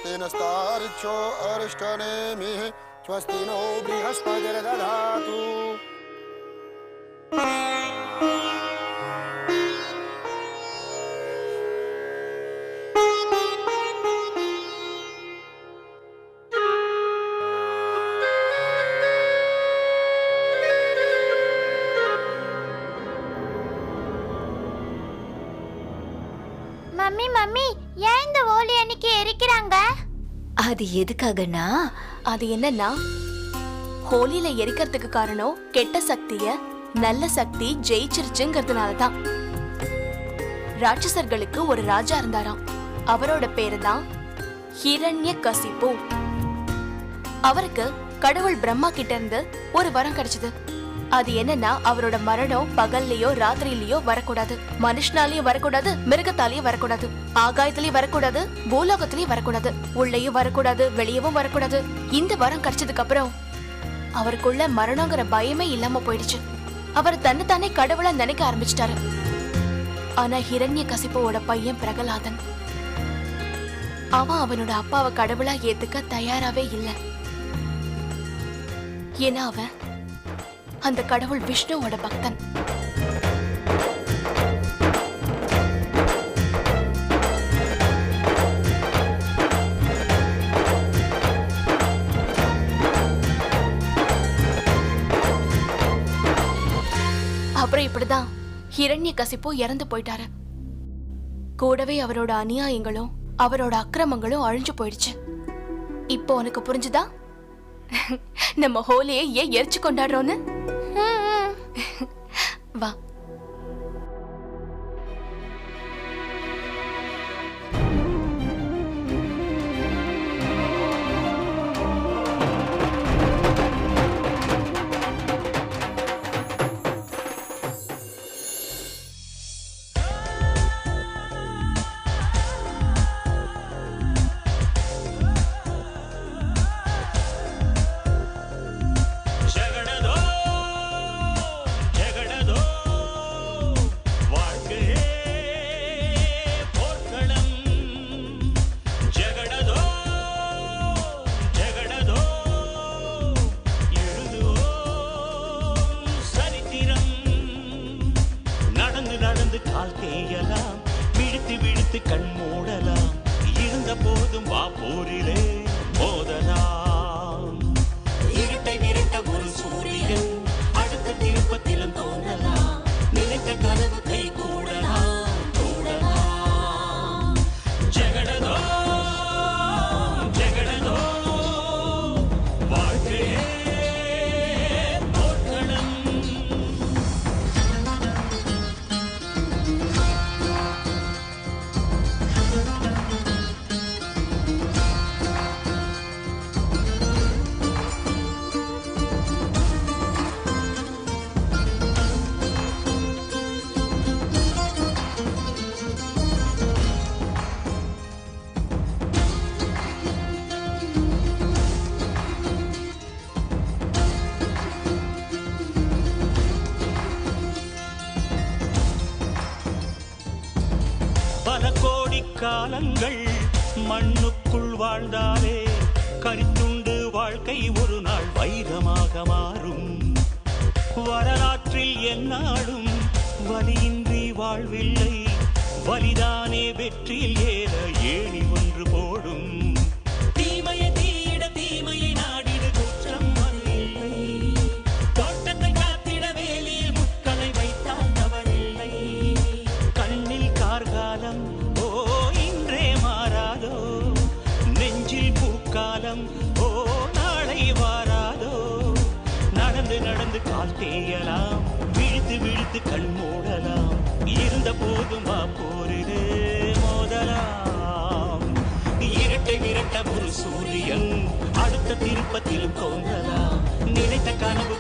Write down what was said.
स्वस्ति नस्तार्क्ष्यो अरिष्टनेमिः स्वस्ति no बृहस्पतिर्दधातु। Mummy mummy, ஏன் இந்த ஹோலி அன்னைக்கு எரிக்கிறாங்க? அது எதுக்காகனா, அது என்னன்னா, ஹோலியில எரிக்கிறதுக்கு காரணம் கெட்ட சக்திய நல்ல சக்தி ஜெயிச்சிருச்சுங்கிறதுனாலதான். ராட்சசர்களுக்கு ஒரு ராஜா இருந்தாராம். அவரோட பேரு தான் ஹிரண்யகசிபு. அவருக்கு கடவுள் பிரம்மா கிட்ட இருந்து ஒரு வரம் கிடைச்சது. அது என்னன்னா, அவரோட மரணம் பகல்லையோ ராத்திரிலயோ வரக்கூடாது, மனுஷனாலயும் வரக்கூடாது, மிருகத்தாலயும் வரக்கூடாது, ஆகாயத்திலயும் வரக்கூடாது, பூலோகத்திலயும் வரக்கூடாது, உள்ளேயும் வரக்கூடாது, வெளியவும் வரக்கூடாது. இந்த வரம் கிடைச்சதுக்கு அப்புறம் அவருக்குள்ள மரணங்கிற பயமே இல்லாம போயிடுச்சு. அவர் தன்னைத்தானே கடவுளா நினைக்க ஆரம்பிச்சிட்டாரு. ஆனா ஹிரண்யகசிபுவோட பையன் பிரகலாதன், அவன் அவனோட அப்பாவை கடவுளா ஏத்துக்க தயாராவே இல்லை. ஏன்னா அவன் அந்த கடவுள் விஷ்ணுவோட பக்தன். அப்புறம் இப்படிதான் ஹிரண்யகசிபு இறந்து போயிட்டாரு. கூடவே அவரோட அநியாயங்களும் அவரோட அக்கிரமங்களும் அழிஞ்சு போயிடுச்சு. இப்போ உனக்கு புரிஞ்சுதா நம்ம ஹோலியை ஏன் எரிச்சு கொண்டாடுறோன்னு? வா. காலங்கள் மண்ணுக்குள் வாழ்ந்தாலே கரித்துண்டு வாழ்க்கை ஒரு நாள் வைரமாக மாறும். வரலாற்றில் எந்நாளும் வலியின்றி வாழ்வில்லை, வலிதானே வெற்றியில் ஏற ஏணி ஒன்று போடும். தீமையை தீயிட தீமையை நாடிட குற்றம் இல்லை, தோட்டத்தை காத்திட வேலியில் முட்களை வைத்தால் தவறில்லை. கண்ணில் கார்காலம் காலம் ஓ நாளை வாராதோ. நடந்து நடந்து கால் தேயலாம், விழுத்து விழுத்து கண் மூடலாம், இருந்த போதும் வா போரிடு மோதலாம். இரட்டை விரட்ட ஒரு சூரியன் அடுத்த திருப்பத்திலும் தோன்றலாம், நினைத்த கனவு